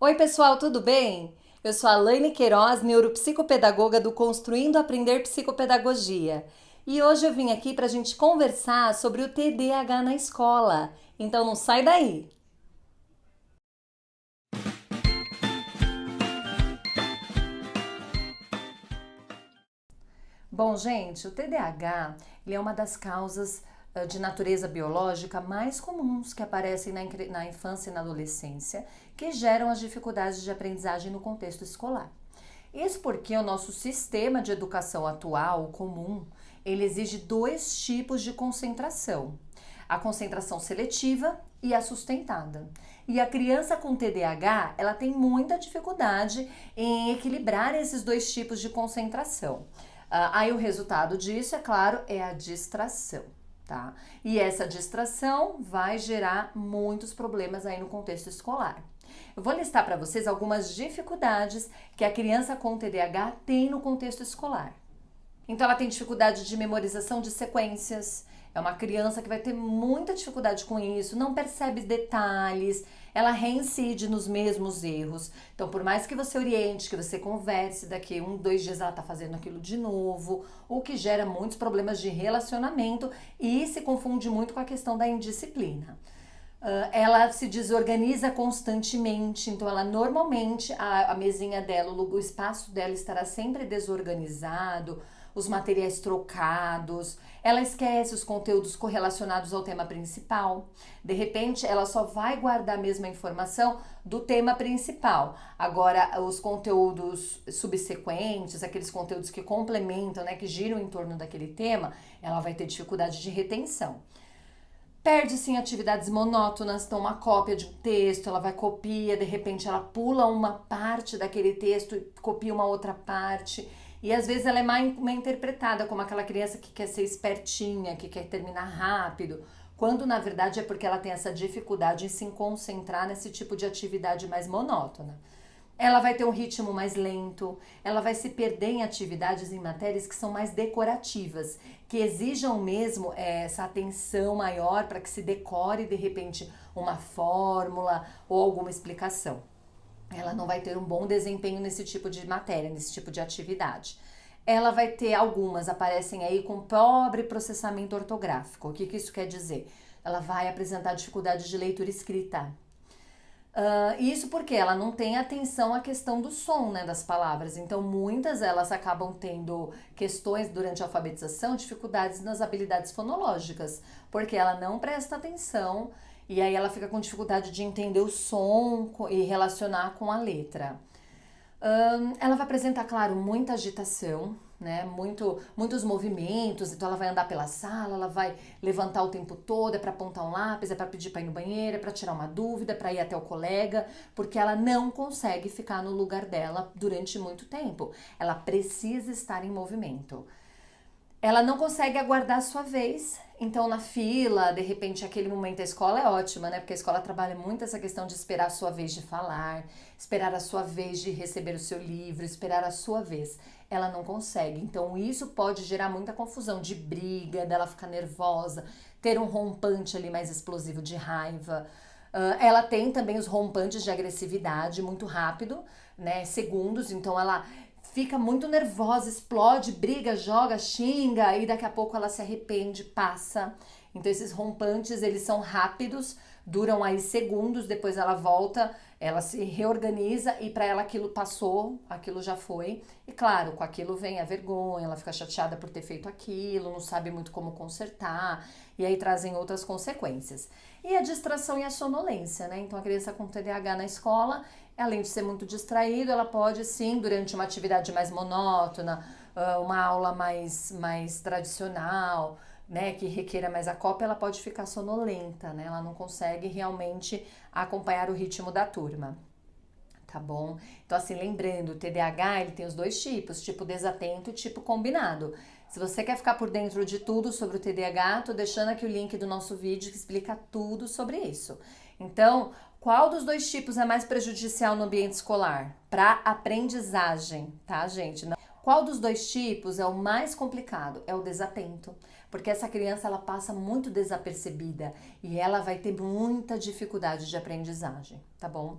Oi, pessoal, tudo bem? Eu sou a Laine Queiroz, neuropsicopedagoga do Construindo Aprender Psicopedagogia. E hoje eu vim aqui para a gente conversar sobre o TDAH na escola. Então não sai daí! Bom, gente, o TDAH ele é uma das causas de natureza biológica mais comuns que aparecem na infância e na adolescência, que geram as dificuldades de aprendizagem no contexto escolar. Isso porque o nosso sistema de educação atual, comum, ele exige dois tipos de concentração: a concentração seletiva e a sustentada. E a criança com TDAH, ela tem muita dificuldade em equilibrar esses dois tipos de concentração. Aí o resultado disso, é claro, é a distração, tá? E essa distração vai gerar muitos problemas aí no contexto escolar. Eu vou listar para vocês algumas dificuldades que a criança com TDAH tem no contexto escolar. Então ela tem dificuldade de memorização de sequências, é uma criança que vai ter muita dificuldade com isso, não percebe detalhes, ela reincide nos mesmos erros. Então, por mais que você oriente, que você converse, daqui 1, 2 dias ela tá fazendo aquilo de novo, o que gera muitos problemas de relacionamento e se confunde muito com a questão da indisciplina. Ela se desorganiza constantemente, então ela normalmente, a mesinha dela, o espaço dela estará sempre desorganizado, os materiais trocados, ela esquece os conteúdos correlacionados ao tema principal. De repente, ela só vai guardar a mesma informação do tema principal. Agora, os conteúdos subsequentes, aqueles conteúdos que complementam, né, que giram em torno daquele tema, ela vai ter dificuldade de retenção. Perde-se em atividades monótonas, então uma cópia de um texto, ela vai copia, de repente ela pula uma parte daquele texto e copia uma outra parte. E às vezes ela é mal interpretada como aquela criança que quer ser espertinha, que quer terminar rápido, quando na verdade é porque ela tem essa dificuldade em se concentrar nesse tipo de atividade mais monótona. Ela vai ter um ritmo mais lento, ela vai se perder em atividades, em matérias que são mais decorativas, que exijam mesmo essa atenção maior para que se decore de repente uma fórmula ou alguma explicação. Ela não vai ter um bom desempenho nesse tipo de matéria, nesse tipo de atividade. Ela vai ter algumas, aparecem aí com pobre processamento ortográfico. O que isso quer dizer? Ela vai apresentar dificuldade de leitura e escrita. Isso porque ela não tem atenção à questão do som, né, das palavras. Então, muitas elas acabam tendo questões durante a alfabetização, dificuldades nas habilidades fonológicas, porque ela não presta atenção e aí ela fica com dificuldade de entender o som e relacionar com a letra. Ela vai apresentar, claro, muita agitação, né? Muitos movimentos, então ela vai andar pela sala, ela vai levantar o tempo todo, é para apontar um lápis, é para pedir para ir no banheiro, é para tirar uma dúvida, para ir até o colega, porque ela não consegue ficar no lugar dela durante muito tempo. Ela precisa estar em movimento. Ela não consegue aguardar a sua vez, então na fila, de repente aquele momento, a escola é ótima, né? Porque a escola trabalha muito essa questão de esperar a sua vez de falar, esperar a sua vez de receber o seu livro, esperar a sua vez. Ela não consegue, então isso pode gerar muita confusão, de briga, dela ficar nervosa, ter um rompante ali mais explosivo de raiva. Ela tem também os rompantes de agressividade muito rápido, né? Segundos, então ela fica muito nervosa, explode, briga, joga, xinga e daqui a pouco ela se arrepende, passa. Então esses rompantes, eles são rápidos, duram aí segundos, depois ela volta, ela se reorganiza e para ela aquilo passou, aquilo já foi. E claro, com aquilo vem a vergonha, ela fica chateada por ter feito aquilo, não sabe muito como consertar, e aí trazem outras consequências. E a distração e a sonolência, né? Então a criança com TDAH na escola, além de ser muito distraído, ela pode sim, durante uma atividade mais monótona, uma aula mais tradicional, né, que requeira mais a cópia, ela pode ficar sonolenta, né? Ela não consegue realmente acompanhar o ritmo da turma. Tá bom? Então, assim, lembrando, o TDAH, ele tem os dois tipos, tipo desatento e tipo combinado. Se você quer ficar por dentro de tudo sobre o TDAH, tô deixando aqui o link do nosso vídeo que explica tudo sobre isso. Então, qual dos dois tipos é mais prejudicial no ambiente escolar? Para aprendizagem, tá, gente? Qual dos dois tipos é o mais complicado? É o desatento, porque essa criança ela passa muito desapercebida e ela vai ter muita dificuldade de aprendizagem, tá bom?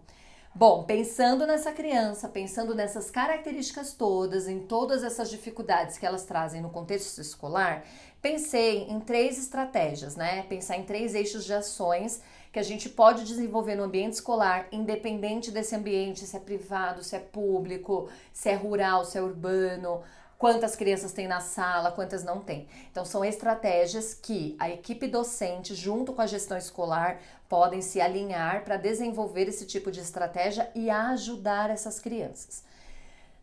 Bom, pensando nessa criança, pensando nessas características todas, em todas essas dificuldades que elas trazem no contexto escolar, pensei em 3 estratégias, né? Pensar em 3 eixos de ações que a gente pode desenvolver no ambiente escolar, independente desse ambiente, se é privado, se é público, se é rural, se é urbano, quantas crianças tem na sala, quantas não tem. Então, são estratégias que a equipe docente, junto com a gestão escolar, podem se alinhar para desenvolver esse tipo de estratégia e ajudar essas crianças.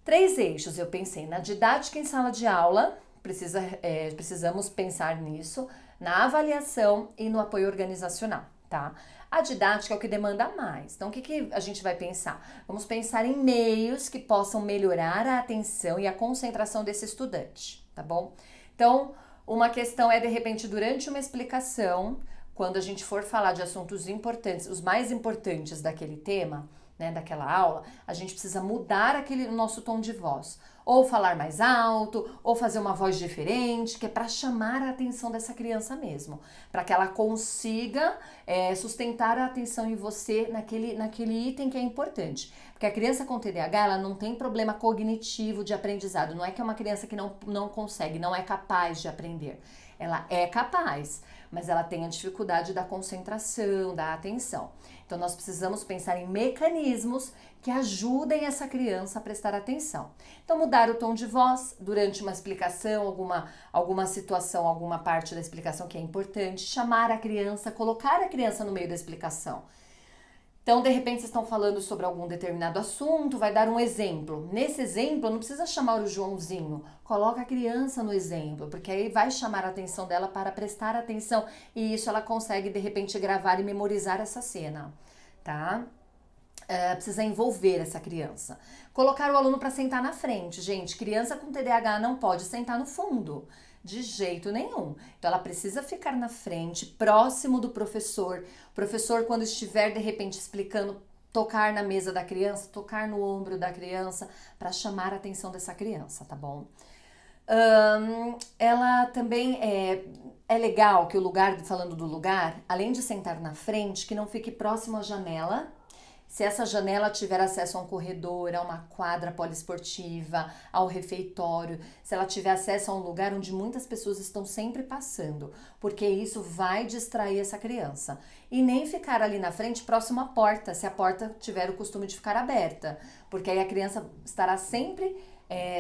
3 eixos eu pensei: na didática em sala de aula, precisamos pensar nisso, na avaliação e no apoio organizacional, tá? A didática é o que demanda mais. Então, o que a gente vai pensar? Vamos pensar em meios que possam melhorar a atenção e a concentração desse estudante, tá bom? Então, uma questão é, de repente, durante uma explicação, quando a gente for falar de assuntos importantes, os mais importantes daquele tema, né, daquela aula, a gente precisa mudar aquele nosso tom de voz. Ou falar mais alto, ou fazer uma voz diferente, que é para chamar a atenção dessa criança mesmo. Para que ela consiga sustentar a atenção em você naquele item que é importante. Porque a criança com TDAH, ela não tem problema cognitivo de aprendizado. Não é que é uma criança que não consegue, não é capaz de aprender. Ela é capaz, mas ela tem a dificuldade da concentração, da atenção. Então, nós precisamos pensar em mecanismos que ajudem essa criança a prestar atenção. Então, mudar o tom de voz durante uma explicação, alguma situação, alguma parte da explicação que é importante, chamar a criança, colocar a criança no meio da explicação. Então, de repente, vocês estão falando sobre algum determinado assunto, vai dar um exemplo. Nesse exemplo, não precisa chamar o Joãozinho, coloca a criança no exemplo, porque aí vai chamar a atenção dela para prestar atenção e isso ela consegue, de repente, gravar e memorizar essa cena, tá? Precisa envolver essa criança. Colocar o aluno para sentar na frente. Gente, criança com TDAH não pode sentar no fundo. De jeito nenhum. Então, ela precisa ficar na frente, próximo do professor. O professor, quando estiver, de repente, explicando, tocar na mesa da criança, tocar no ombro da criança, para chamar a atenção dessa criança, tá bom? Ela também é legal que o lugar, falando do lugar, além de sentar na frente, que não fique próximo à janela. Se essa janela tiver acesso a um corredor, a uma quadra poliesportiva, ao refeitório, se ela tiver acesso a um lugar onde muitas pessoas estão sempre passando, porque isso vai distrair essa criança. E nem ficar ali na frente próximo à porta, se a porta tiver o costume de ficar aberta, porque aí a criança estará sempre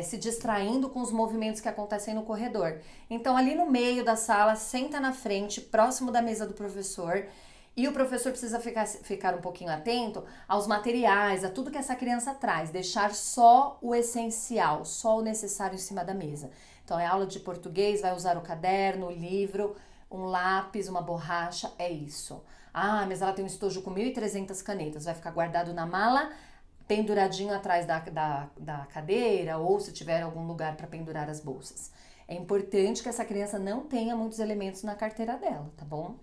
se distraindo com os movimentos que acontecem no corredor. Então, ali no meio da sala, senta na frente, próximo da mesa do professor. E o professor precisa ficar um pouquinho atento aos materiais, a tudo que essa criança traz, deixar só o essencial, só o necessário em cima da mesa. Então, é aula de português, vai usar o caderno, o livro, um lápis, uma borracha, é isso. Ah, mas ela tem um estojo com 1.300 canetas, vai ficar guardado na mala, penduradinho atrás da cadeira, ou se tiver algum lugar para pendurar as bolsas. É importante que essa criança não tenha muitos elementos na carteira dela, tá bom?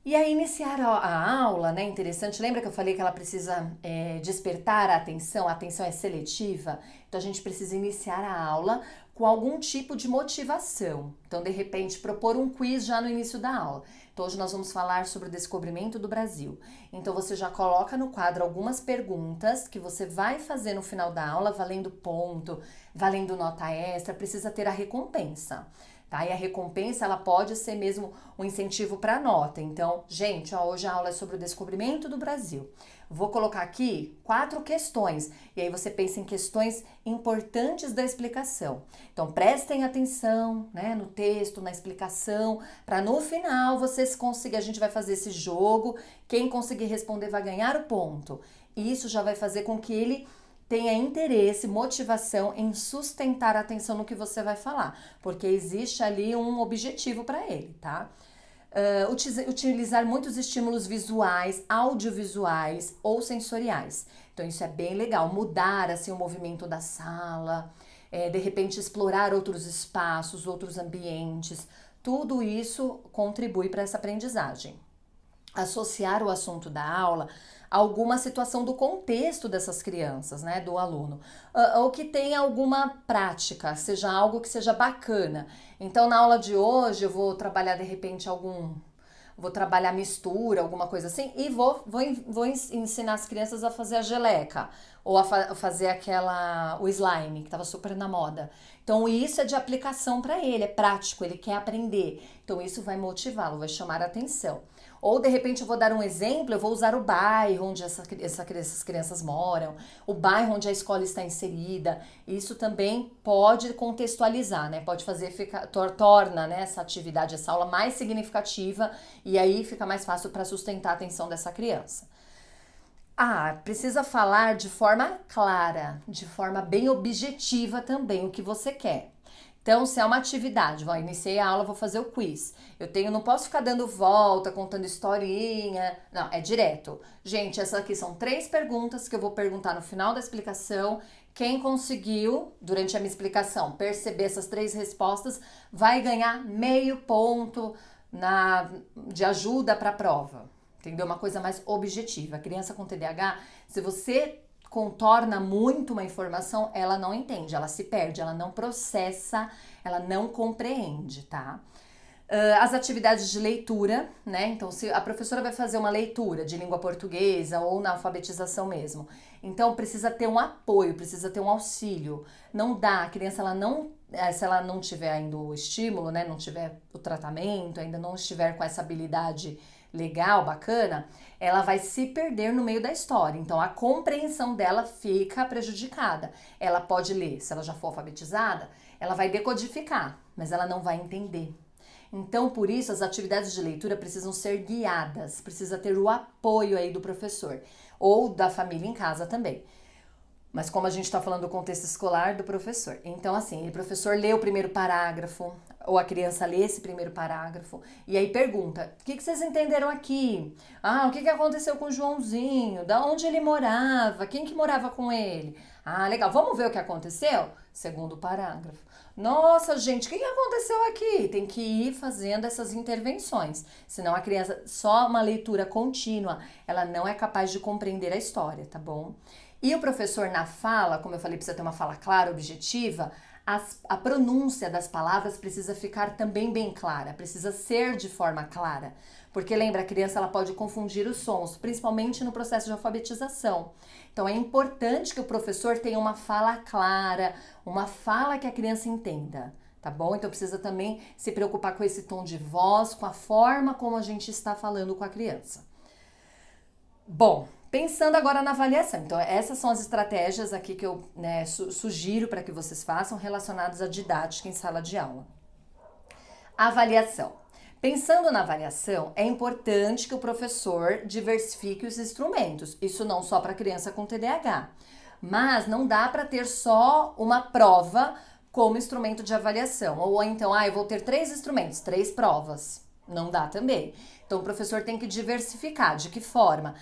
E aí iniciar a aula, né, interessante, lembra que eu falei que ela precisa despertar a atenção é seletiva? Então a gente precisa iniciar a aula com algum tipo de motivação. Então, de repente, propor um quiz já no início da aula. Então, hoje nós vamos falar sobre o descobrimento do Brasil. Então, você já coloca no quadro algumas perguntas que você vai fazer no final da aula, valendo ponto, valendo nota extra, precisa ter a recompensa. Tá? E a recompensa, ela pode ser mesmo um incentivo para a nota. Então, gente, hoje a aula é sobre o descobrimento do Brasil. Vou colocar aqui 4 questões, e aí você pensa em questões importantes da explicação. Então, prestem atenção, né, no texto, na explicação, para no final vocês conseguirem, a gente vai fazer esse jogo, quem conseguir responder vai ganhar o ponto. E isso já vai fazer com que ele tenha interesse, motivação em sustentar a atenção no que você vai falar, porque existe ali um objetivo para ele, tá? Utilizar muitos estímulos visuais, audiovisuais ou sensoriais. Então isso é bem legal, mudar assim o movimento da sala, de repente explorar outros espaços, outros ambientes, tudo isso contribui para essa aprendizagem. Associar o assunto da aula a alguma situação do contexto dessas crianças, né, do aluno, ou que tenha alguma prática, seja algo que seja bacana. Então, na aula de hoje, eu vou trabalhar, de repente, vou trabalhar mistura, alguma coisa assim, e vou ensinar as crianças a fazer a geleca, ou a fazer o slime, que estava super na moda. Então isso é de aplicação para ele, é prático, ele quer aprender. Então isso vai motivá-lo, vai chamar a atenção. Ou de repente eu vou dar um exemplo, eu vou usar o bairro onde essas crianças moram, o bairro onde a escola está inserida. Isso também pode contextualizar, né? Pode fazer, torna, né, essa atividade, essa aula mais significativa, e aí fica mais fácil para sustentar a atenção dessa criança. Precisa falar de forma clara, de forma bem objetiva também o que você quer. Então, se é uma atividade, iniciei a aula, vou fazer o quiz. Não posso ficar dando volta, contando historinha. Não, é direto. Gente, essas aqui são 3 perguntas que eu vou perguntar no final da explicação. Quem conseguiu, durante a minha explicação, perceber essas 3 respostas, vai ganhar meio ponto de ajuda para a prova. Entendeu? Uma coisa mais objetiva. A criança com TDAH, se você contorna muito uma informação, ela não entende, ela se perde, ela não processa, ela não compreende, tá? As atividades de leitura, né? Então, se a professora vai fazer uma leitura de língua portuguesa ou na alfabetização mesmo, então precisa ter um apoio, precisa ter um auxílio. Não dá, a criança, se ela não tiver ainda o estímulo, né? Não tiver o tratamento, ainda não estiver com essa habilidade legal, bacana, ela vai se perder no meio da história. Então, a compreensão dela fica prejudicada. Ela pode ler, se ela já for alfabetizada, ela vai decodificar, mas ela não vai entender. Então, por isso, as atividades de leitura precisam ser guiadas, precisa ter o apoio aí do professor ou da família em casa também. Mas como a gente está falando do contexto escolar, do professor. Então, assim, o professor lê o primeiro parágrafo, ou a criança lê esse primeiro parágrafo, e aí pergunta, o que vocês entenderam aqui? O que aconteceu com o Joãozinho? Da onde ele morava? Quem que morava com ele? Legal, vamos ver o que aconteceu? Segundo parágrafo. Nossa, gente, o que aconteceu aqui? Tem que ir fazendo essas intervenções, senão a criança, só uma leitura contínua, ela não é capaz de compreender a história, tá bom? E o professor na fala, como eu falei, precisa ter uma fala clara, objetiva, a pronúncia das palavras precisa ficar também bem clara, precisa ser de forma clara. Porque lembra, a criança ela pode confundir os sons, principalmente no processo de alfabetização. Então é importante que o professor tenha uma fala clara, uma fala que a criança entenda, tá bom? Então precisa também se preocupar com esse tom de voz, com a forma como a gente está falando com a criança. Bom, pensando agora na avaliação, então essas são as estratégias aqui que eu sugiro para que vocês façam relacionadas à didática em sala de aula. Avaliação. Pensando na avaliação, é importante que o professor diversifique os instrumentos, isso não só para criança com TDAH, mas não dá para ter só uma prova como instrumento de avaliação, ou então, eu vou ter 3 instrumentos, 3 provas, não dá também. Então, o professor tem que diversificar. De que forma?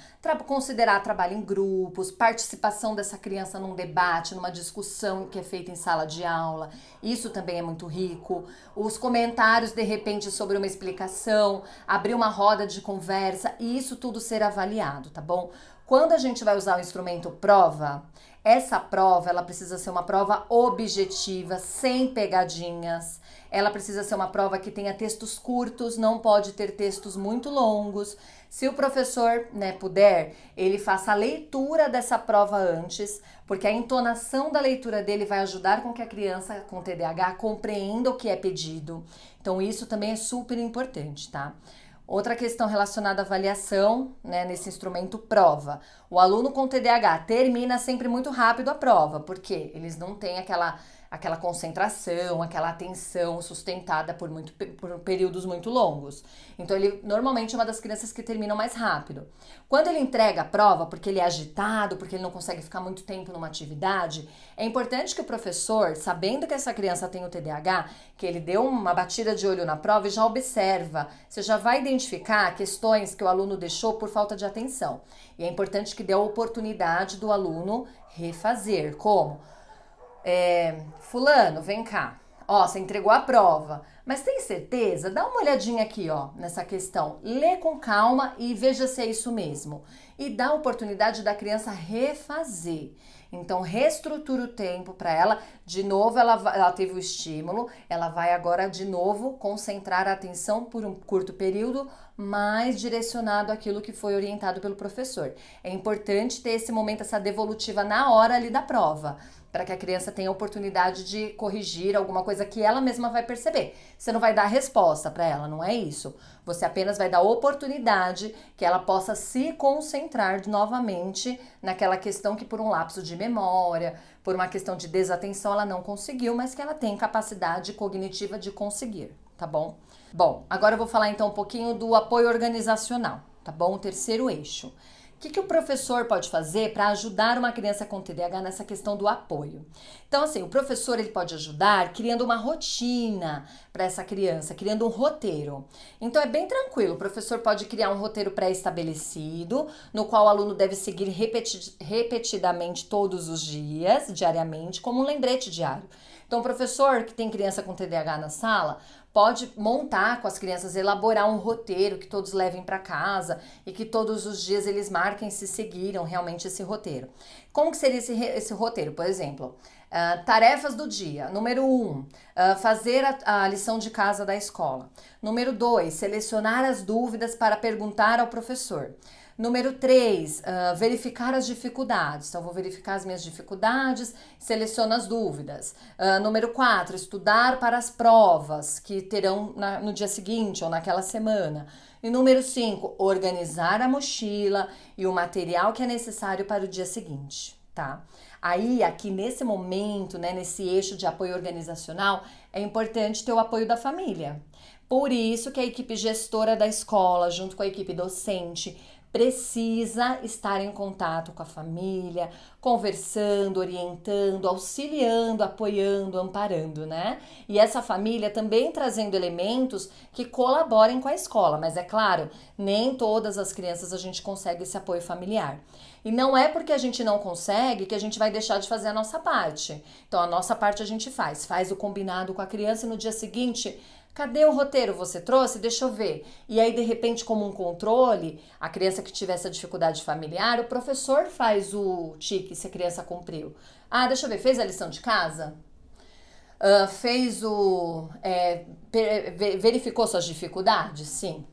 Considerar trabalho em grupos, participação dessa criança num debate, numa discussão que é feita em sala de aula. Isso também é muito rico. Os comentários, de repente, sobre uma explicação, abrir uma roda de conversa, e isso tudo ser avaliado, tá bom? Quando a gente vai usar o instrumento prova, essa prova, ela precisa ser uma prova objetiva, sem pegadinhas. Ela precisa ser uma prova que tenha textos curtos, não pode ter textos muito longos. Se o professor, puder, ele faça a leitura dessa prova antes, porque a entonação da leitura dele vai ajudar com que a criança com TDAH compreenda o que é pedido. Então, isso também é super importante, tá? Outra questão relacionada à avaliação, nesse instrumento prova. O aluno com TDAH termina sempre muito rápido a prova, porque eles não têm aquela concentração, aquela atenção sustentada por períodos muito longos. Então, ele normalmente é uma das crianças que terminam mais rápido. Quando ele entrega a prova, porque ele é agitado, porque ele não consegue ficar muito tempo numa atividade, é importante que o professor, sabendo que essa criança tem o TDAH, que ele deu uma batida de olho na prova e já observa, você já vai identificar questões que o aluno deixou por falta de atenção. E é importante que dê a oportunidade do aluno refazer. Como? Fulano, vem cá. Você entregou a prova, mas tem certeza? Dá uma olhadinha aqui, nessa questão. Lê com calma e veja se é isso mesmo. E dá a oportunidade da criança refazer. Então, reestrutura o tempo para ela. De novo, ela teve o estímulo. Ela vai agora, de novo, concentrar a atenção por um curto período mais direcionado àquilo que foi orientado pelo professor. É importante ter esse momento, essa devolutiva na hora ali da prova, para que a criança tenha a oportunidade de corrigir alguma coisa que ela mesma vai perceber. Você não vai dar resposta para ela, não é isso. Você apenas vai dar oportunidade que ela possa se concentrar novamente naquela questão que por um lapso de memória, por uma questão de desatenção, ela não conseguiu, mas que ela tem capacidade cognitiva de conseguir, tá bom? Bom, agora eu vou falar então um pouquinho do apoio organizacional, tá bom? O terceiro eixo. O que o professor pode fazer para ajudar uma criança com TDAH nessa questão do apoio? Então, assim, o professor ele pode ajudar criando uma rotina para essa criança, criando um roteiro. Então, é bem tranquilo. O professor pode criar um roteiro pré-estabelecido, no qual o aluno deve seguir repetidamente todos os dias, diariamente, como um lembrete diário. Então, o professor que tem criança com TDAH na sala pode montar com as crianças, elaborar um roteiro que todos levem para casa e que todos os dias eles marquem se seguiram realmente esse roteiro. Como que seria esse roteiro? Por exemplo, tarefas do dia. Número 1, fazer a lição de casa da escola. Número 2, selecionar as dúvidas para perguntar ao professor. Número 3, verificar as dificuldades. Então, vou verificar as minhas dificuldades, seleciono as dúvidas. Número 4, estudar para as provas que terão no dia seguinte ou naquela semana. E número 5, organizar a mochila e o material que é necessário para o dia seguinte, tá? Aí, aqui nesse momento, né, nesse eixo de apoio organizacional, é importante ter o apoio da família. Por isso que a equipe gestora da escola, junto com a equipe docente, precisa estar em contato com a família, conversando, orientando, auxiliando, apoiando, amparando, né? E essa família também trazendo elementos que colaborem com a escola, mas é claro, nem todas as crianças a gente consegue esse apoio familiar. E não é porque a gente não consegue que a gente vai deixar de fazer a nossa parte. Então, a nossa parte a gente faz o combinado com a criança e no dia seguinte, cadê o roteiro? Você trouxe? Deixa eu ver. E aí, de repente, como um controle, a criança que tiver essa dificuldade familiar, o professor faz o tique se a criança cumpriu. Ah, deixa eu ver, fez a lição de casa? Verificou suas dificuldades? Sim.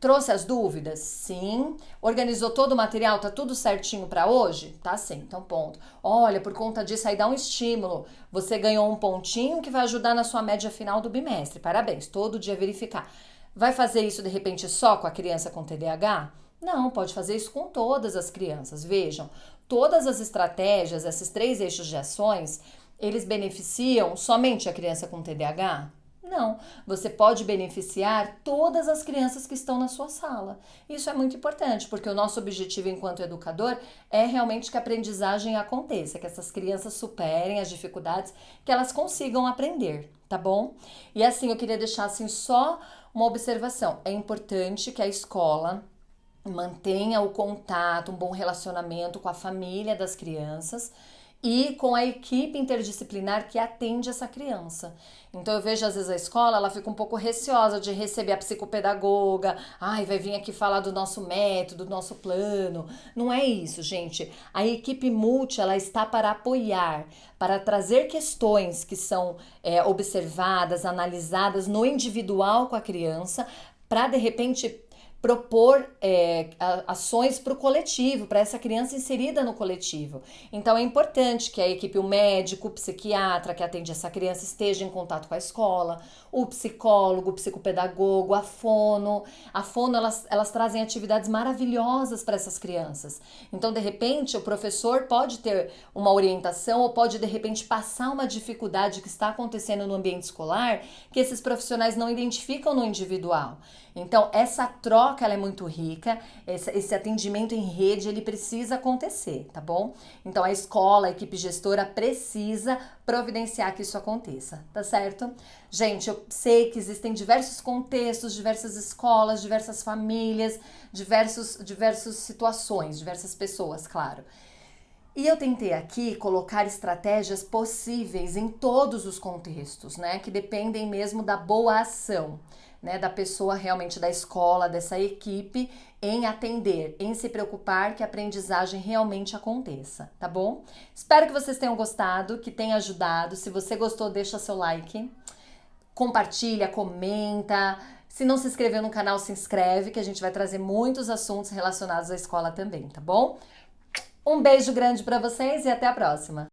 Trouxe as dúvidas? Sim. Organizou todo o material? Tá tudo certinho para hoje? Tá sim, então ponto. Olha, por conta disso aí dá um estímulo. Você ganhou um pontinho que vai ajudar na sua média final do bimestre. Parabéns, todo dia verificar. Vai fazer isso de repente só com a criança com TDAH? Não, pode fazer isso com todas as crianças. Vejam, todas as estratégias, esses 3 eixos de ações, eles beneficiam somente a criança com TDAH? Não, você pode beneficiar todas as crianças que estão na sua sala. Isso é muito importante, porque o nosso objetivo enquanto educador é realmente que a aprendizagem aconteça, que essas crianças superem as dificuldades, que elas consigam aprender, tá bom? E assim, eu queria deixar assim só uma observação. É importante que a escola mantenha o contato, um bom relacionamento com a família das crianças e com a equipe interdisciplinar que atende essa criança. Então eu vejo às vezes a escola, ela fica um pouco receosa de receber a psicopedagoga, ai, vai vir aqui falar do nosso método, do nosso plano. Não é isso, gente. A equipe multi, ela está para apoiar, para trazer questões que são observadas, analisadas no individual com a criança, para de repente propor ações para o coletivo, para essa criança inserida no coletivo. Então é importante que a equipe, o médico, o psiquiatra que atende essa criança esteja em contato com a escola, o psicólogo, o psicopedagogo, a fono. A fono, elas trazem atividades maravilhosas para essas crianças. Então, de repente, o professor pode ter uma orientação ou pode, de repente, passar uma dificuldade que está acontecendo no ambiente escolar que esses profissionais não identificam no individual. Então, essa troca ela é muito rica, esse atendimento em rede, ele precisa acontecer, tá bom? Então, a escola, a equipe gestora precisa providenciar que isso aconteça, tá certo? Gente, eu sei que existem diversos contextos, diversas escolas, diversas famílias, diversas situações, diversas pessoas, claro. E eu tentei aqui colocar estratégias possíveis em todos os contextos, né? Que dependem mesmo da boa ação, né, da pessoa realmente da escola, dessa equipe, em atender, em se preocupar que a aprendizagem realmente aconteça, tá bom? Espero que vocês tenham gostado, que tenha ajudado. Se você gostou, deixa seu like, compartilha, comenta, Se não se inscreveu no canal, se inscreve, que a gente vai trazer muitos assuntos relacionados à escola também, tá bom? Um beijo grande para vocês e até a próxima!